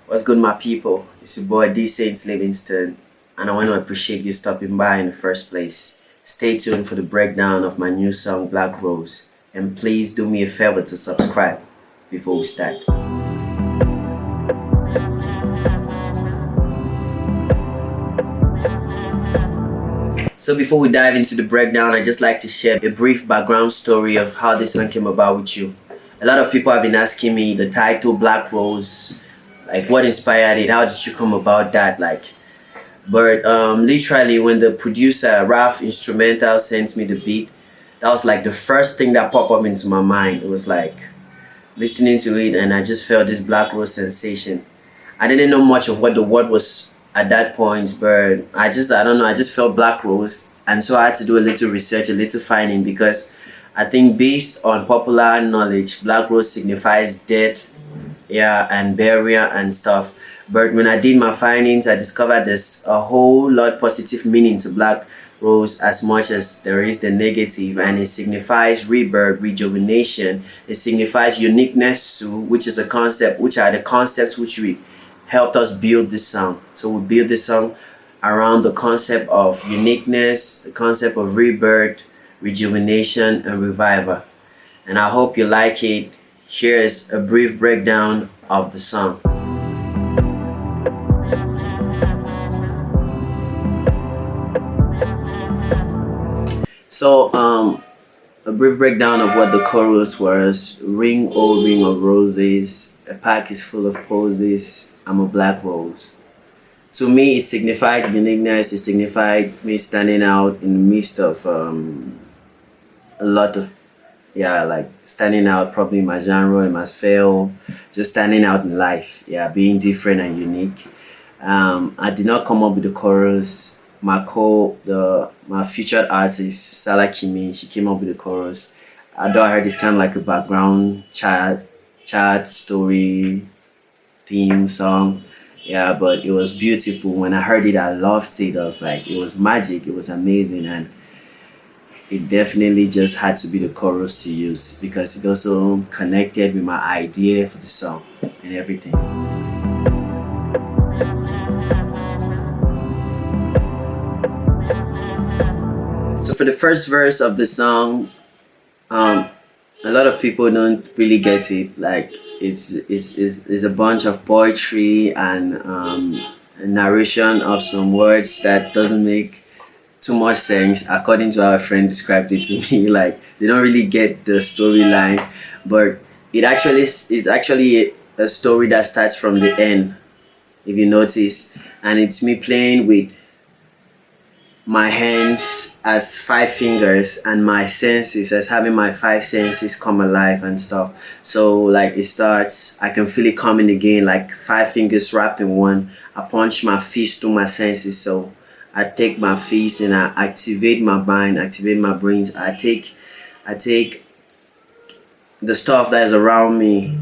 What's good, my people? It's your boy Dsaint Livingston, and I want to appreciate you stopping by in the first place. Stay tuned for the breakdown of my new song Black Rose, and please do me a favor to subscribe before we start. So before we dive into the breakdown, I'd just like to share a brief background story of how this song came about with you. A lot of people have been asking me the title Black Rose, like what inspired it, how did you come about that, but literally when the producer Ralph Instrumental sent me the beat, that was like the first thing that popped up into my mind. It was like listening to it and I just felt this Black Rose sensation. I didn't know much of what the word was at that point, but I don't know, I just felt Black Rose, and so I had to do a little research, a little finding, because I think based on popular knowledge, Black Rose signifies death, yeah, and burial and stuff. But when I did my findings, I discovered there's a whole lot positive meaning to Black Rose as much as there is the negative, and it signifies rebirth, rejuvenation. It signifies uniqueness too, which is a concept, which are the concepts which we helped us build this song. So we built this song around the concept of uniqueness, the concept of rebirth, rejuvenation, and revival. And I hope you like it. Here is a brief breakdown of the song. So, a brief breakdown of what the chorus was. Ring, oh ring of roses, a pack is full of posies, I'm a black rose. To me, it signified uniqueness, it signified me standing out in the midst of a lot of, yeah, like standing out probably in my genre, in my sphere, just standing out in life, yeah, being different and unique. I did not come up with the chorus. My featured artist, Salah Kimi, she came up with the chorus. Although I heard it's kind of like a background chat story theme song, yeah, but it was beautiful. When I heard it, I loved it. I was like, it was magic, it was amazing, and it definitely just had to be the chorus to use because it also connected with my idea for the song and everything. So for the first verse of the song, a lot of people don't really get it. Like it's a bunch of poetry and a narration of some words that doesn't make too much sense according to how a friend described it to me. Like they don't really get the storyline, but it actually is actually a story that starts from the end, if you notice, and it's me playing with my hands as 5 fingers and my senses as having my 5 senses come alive and stuff. So like it starts, I can feel it coming again, like 5 fingers wrapped in one. I punch my fist through my senses, so I take my fist and I activate my mind, activate my brains. I take the stuff that is around me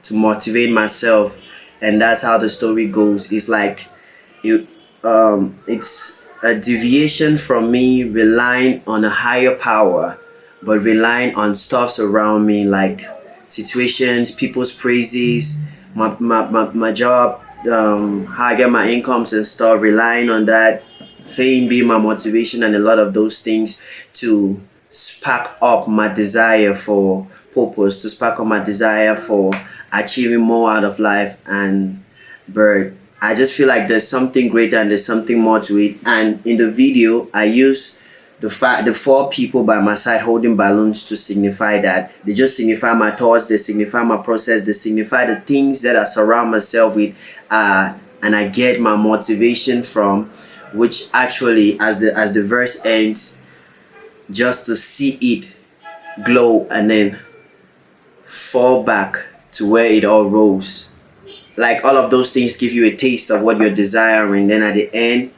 to motivate myself, and that's how the story goes. It's like it's a deviation from me relying on a higher power, but relying on stuffs around me, like situations, people's praises, my job, how I get my incomes and stuff, relying on that, fame being my motivation, and a lot of those things to spark up my desire for purpose, to spark up my desire for achieving more out of life. And bird, I just feel like there's something greater and there's something more to it. And in the video, I use the 4 people by my side holding balloons to signify that. They just signify my thoughts, they signify my process, they signify the things that I surround myself with, and I get my motivation from, which actually, as the verse ends, just to see it glow and then fall back to where it all rose. Like all of those things give you a taste of what you're desiring. Then at the end,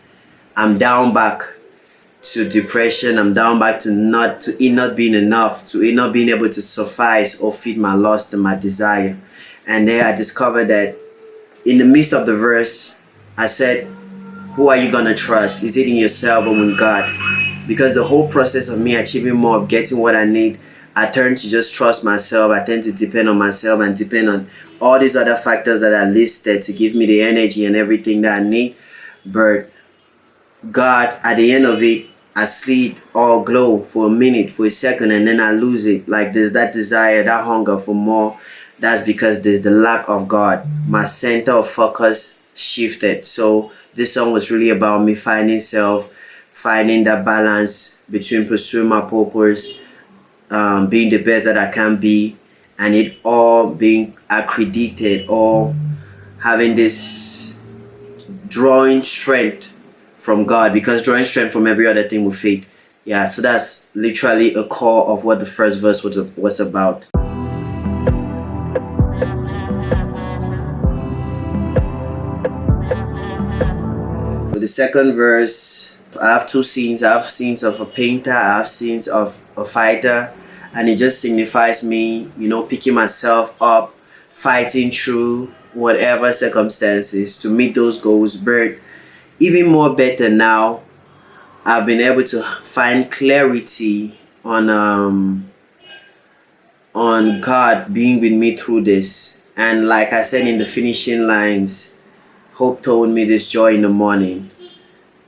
I'm down back to depression. I'm down back to it not being enough, to it not being able to suffice or feed my lust and my desire. And there I discovered that in the midst of the verse, I said, who are you gonna trust? Is it in yourself or in God? Because the whole process of me achieving more, of getting what I need, I tend to just trust myself. I tend to depend on myself and depend on all these other factors that are listed to give me the energy and everything that I need. But God, at the end of it, I sleep or glow for a minute, for a second, and then I lose it. Like there's that desire, that hunger for more. That's because there's the lack of God. My center of focus shifted. So this song was really about me finding self, finding that balance between pursuing my purpose, being the best that I can be, and it all being accredited, or having this drawing strength from God, because drawing strength from every other thing with faith. Yeah, so that's literally a core of what the first verse was about. For the second verse, I have two scenes. I have scenes of a painter, I have scenes of a fighter, and it just signifies me, picking myself up, fighting through whatever circumstances to meet those goals. But even more better now, I've been able to find clarity on God being with me through this. And like I said in the finishing lines, hope told me this joy in the morning.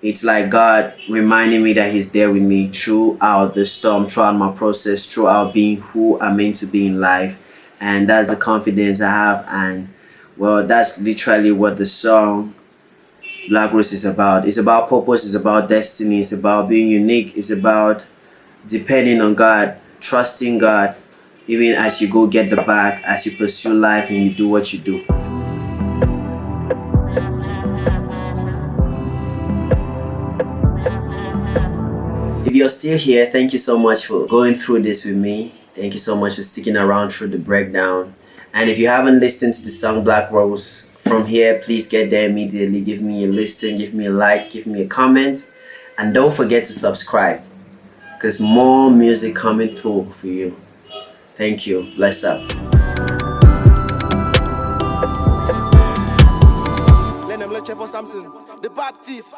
It's like God reminding me that He's there with me throughout the storm, throughout my process, throughout being who I'm meant to be in life. And that's the confidence I have. And well, that's literally what the song Black Rose is about. It's about purpose, it's about destiny, it's about being unique, it's about depending on God, trusting God, even as you go get the bag, as you pursue life and you do what you do. If you're still here, thank you so much for going through this with me. Thank you so much for sticking around through the breakdown. And if you haven't listened to the song Black Rose from here, please get there immediately. Give me a listen, give me a like, give me a comment. And don't forget to subscribe, because more music coming through for you. Thank you. Bless up. Let them look for Samson, the Baptist.